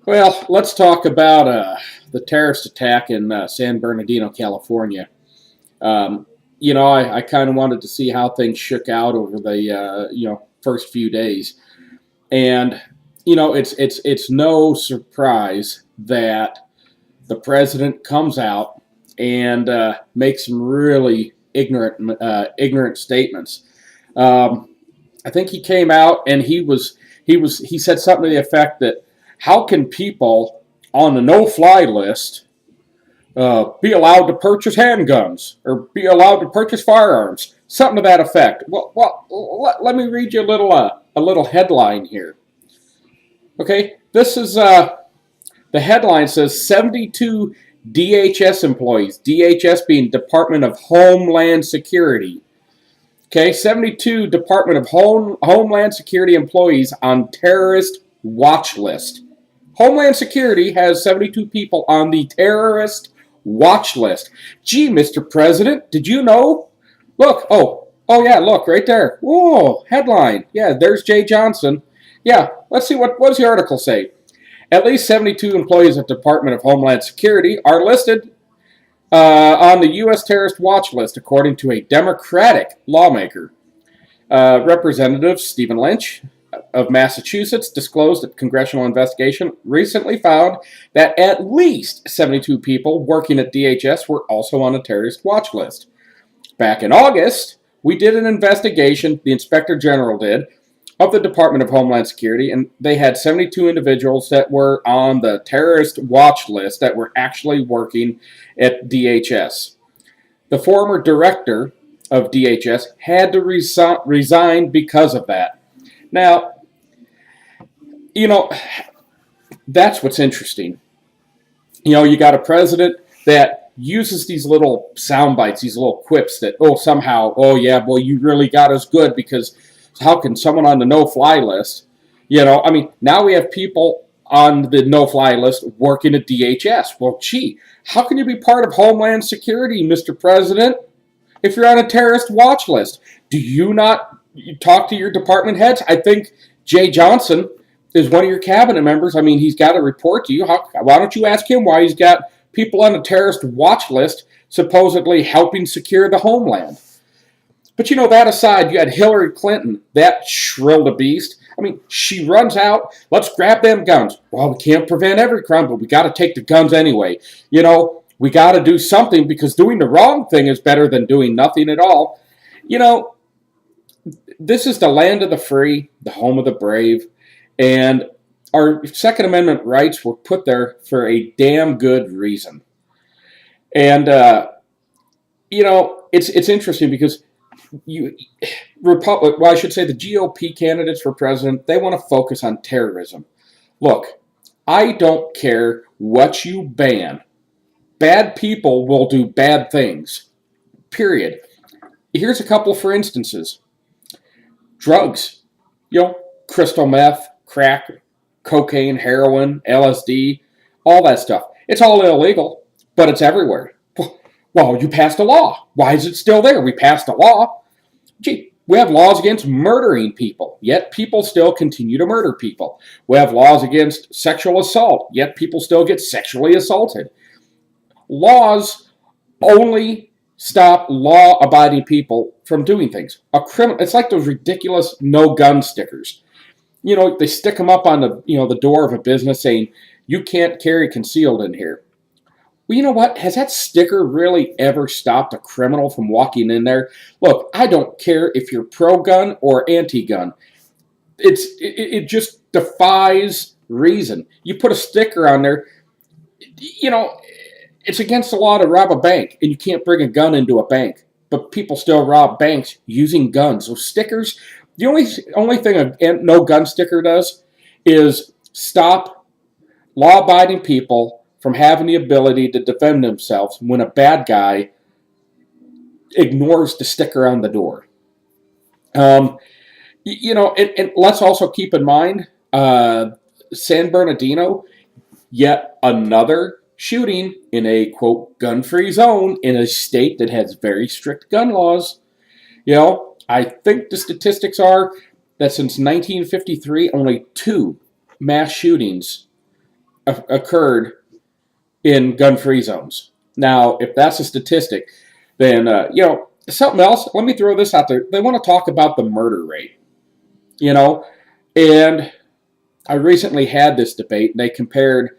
Well, let's talk about the terrorist attack in San Bernardino, California. Um, I kind of wanted to see how things shook out over the first few days, and it's no surprise that the president comes out and makes some really ignorant statements. Um, I think he came out and he said something to the effect that how can people on the no-fly list be allowed to purchase handguns or be allowed to purchase firearms, something to that effect. Let me read you a little headline here. Okay, this is the headline says 72 DHS employees, DHS being Department of Homeland Security. Okay, 72 Department of Homeland Security employees on terrorist watch list. Homeland Security has 72 people on the terrorist watch list. Gee, Mr. President, did you know? Look, oh yeah, look right there. Whoa, headline. Yeah, there's Jay Johnson. Yeah, let's see what does the article say. At least 72 employees of the Department of Homeland Security are listed on the U.S. terrorist watch list, according to a Democratic lawmaker. Representative Stephen Lynch of Massachusetts disclosed that a congressional investigation recently found that at least 72 people working at DHS were also on a terrorist watch list. Back in August, we did an investigation, the Inspector General did, of the Department of Homeland Security, and they had 72 individuals that were on the terrorist watch list that were actually working at DHS. The former director of DHS had to resign because of that. Now, that's what's interesting. You got a president that uses these little sound bites, these little quips that, somehow, yeah, boy, you really got us good because how can someone on the no-fly list, now we have people on the no-fly list working at DHS. Well, gee, how can you be part of Homeland Security, Mr. President, if you're on a terrorist watch list? Do you not talk to your department heads? I think Jay Johnson is one of your cabinet members. I mean, he's got to report to you. Why don't you ask him why he's got people on a terrorist watch list supposedly helping secure the homeland? But that aside, you had Hillary Clinton, that shrill to beast. I mean, she runs out, let's grab them guns. Well, we can't prevent every crime, but we got to take the guns anyway. We got to do something because doing the wrong thing is better than doing nothing at all. This is the land of the free, the home of the brave, and our Second Amendment rights were put there for a damn good reason. And, it's interesting because I should say the GOP candidates for president, they want to focus on terrorism. Look, I don't care what you ban. Bad people will do bad things. Period. Here's a couple for instances. Drugs. Crystal meth, crack, cocaine, heroin, LSD, all that stuff. It's all illegal, but it's everywhere. Well, you passed a law. Why is it still there? We passed a law. Gee, we have laws against murdering people, yet people still continue to murder people. We have laws against sexual assault, yet people still get sexually assaulted. Laws only stop law-abiding people from doing things. It's like those ridiculous no-gun stickers. They stick them up on the door of a business saying, you can't carry concealed in here. Well, you know what? Has that sticker really ever stopped a criminal from walking in there? Look, I don't care if you're pro-gun or anti-gun. It just defies reason. You put a sticker on there, it's against the law to rob a bank, and you can't bring a gun into a bank. But people still rob banks using guns. So stickers, the only thing a no-gun sticker does is stop law-abiding people from having the ability to defend themselves when a bad guy ignores the sticker on the door. And let's also keep in mind, San Bernardino, yet another shooting in a, quote, gun-free zone in a state that has very strict gun laws. I think the statistics are that since 1953, only 2 mass shootings occurred in gun-free zones. Now, if that's a statistic, then something else. Let me throw this out there. They want to talk about the murder rate, you know, and I recently had this debate. And they compared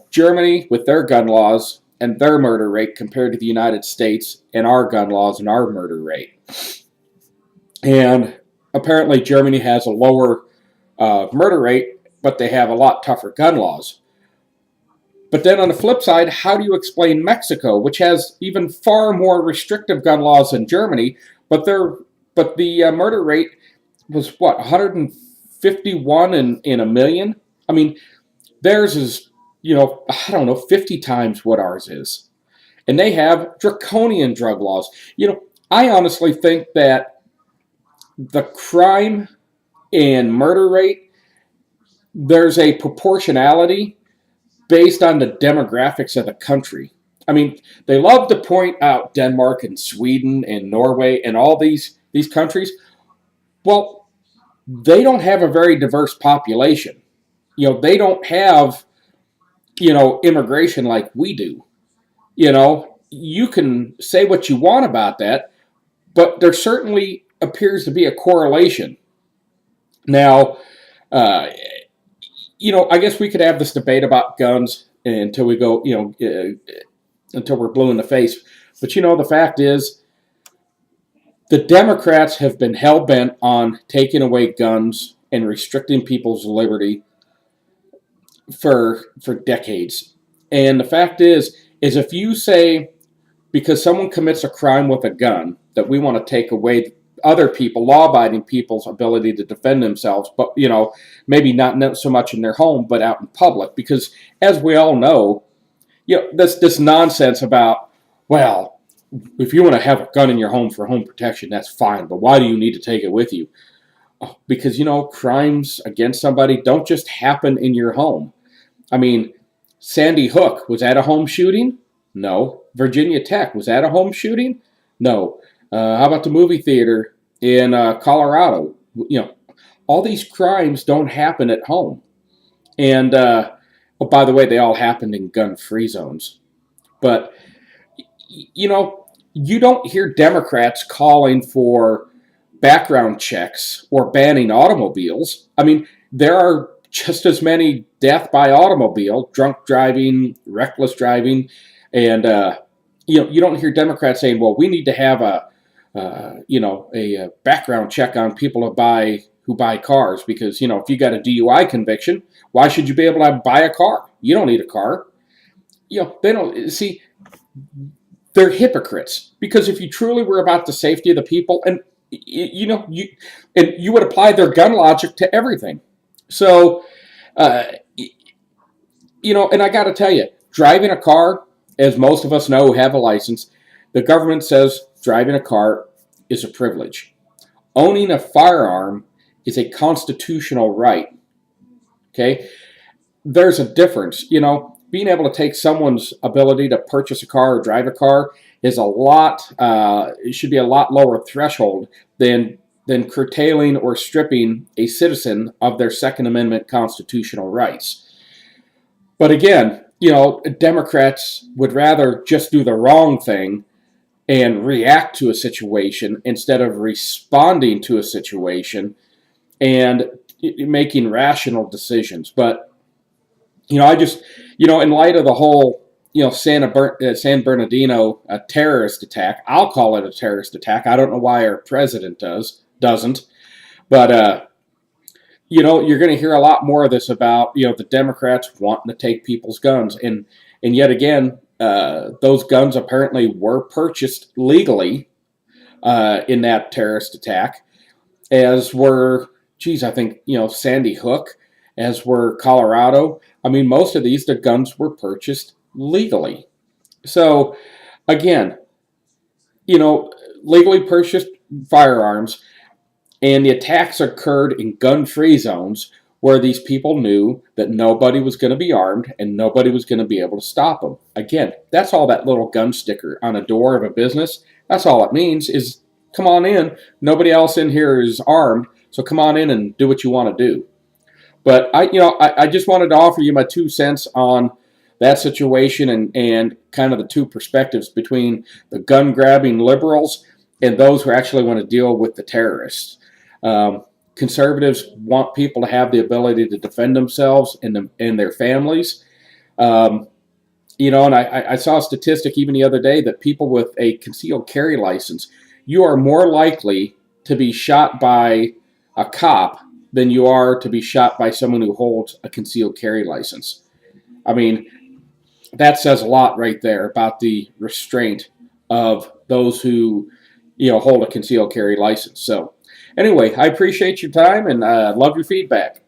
Germany with their gun laws and their murder rate compared to the United States and our gun laws and our murder rate. And apparently, Germany has a lower murder rate, but they have a lot tougher gun laws. But then on the flip side, how do you explain Mexico, which has even far more restrictive gun laws than Germany, but the murder rate was what, 151 in a million? I mean, theirs is, I don't know, 50 times what ours is. And they have draconian drug laws. I honestly think that the crime and murder rate, there's a proportionality based on the demographics of the country. I mean, they love to point out Denmark and Sweden and Norway and all these countries. Well, they don't have a very diverse population. They don't have, immigration like we do. You can say what you want about that, but there certainly appears to be a correlation. Now, I guess we could have this debate about guns until we go, until we're blue in the face. But the fact is, the Democrats have been hell-bent on taking away guns and restricting people's liberty for decades. And the fact is if you say, because someone commits a crime with a gun, that we want to take away other people, law-abiding people's ability to defend themselves, but, maybe not so much in their home, but out in public. Because, as we all know, this nonsense about, well, if you want to have a gun in your home for home protection, that's fine, but why do you need to take it with you? Because, crimes against somebody don't just happen in your home. I mean, Sandy Hook, was that a home shooting? No. Virginia Tech, was that a home shooting? No. How about the movie theater in Colorado? All these crimes don't happen at home. And, by the way, they all happened in gun-free zones. But, you don't hear Democrats calling for background checks or banning automobiles. I mean, there are just as many death by automobile, drunk driving, reckless driving, and, you don't hear Democrats saying, well, we need to have a background check on people who buy cars because, if you got a DUI conviction, why should you be able to buy a car? You don't need a car. They don't see. They're hypocrites because if you truly were about the safety of the people, and you would apply their gun logic to everything. So, and I got to tell you, driving a car, as most of us know who have a license, the government says driving a car is a privilege. Owning a firearm is a constitutional right. Okay? There's a difference. Being able to take someone's ability to purchase a car or drive a car is it should be a lot lower threshold than curtailing or stripping a citizen of their Second Amendment constitutional rights. But again, Democrats would rather just do the wrong thing and react to a situation instead of responding to a situation and making rational decisions. But, I just, in light of the whole, San Bernardino terrorist attack, I'll call it a terrorist attack. I don't know why our president doesn't. But, you're going to hear a lot more of this about, the Democrats wanting to take people's guns. And yet again, those guns apparently were purchased legally in that terrorist attack, as were, I think, Sandy Hook, as were Colorado. I mean, most of the guns were purchased legally. So, again, legally purchased firearms, and the attacks occurred in gun-free zones where these people knew that nobody was going to be armed and nobody was going to be able to stop them. Again, that's all that little gun sticker on a door of a business, that's all it means is, come on in, nobody else in here is armed, so come on in and do what you want to do. But I just wanted to offer you my 2 cents on that situation, and kind of the two perspectives between the gun grabbing liberals and those who actually want to deal with the terrorists. Um, Conservatives want people to have the ability to defend themselves and their families. Um, and I saw a statistic even the other day that people with a concealed carry license, you are more likely to be shot by a cop than you are to be shot by someone who holds a concealed carry license. I mean, that says a lot right there about the restraint of those who, hold a concealed carry license. So, anyway, I appreciate your time and love your feedback.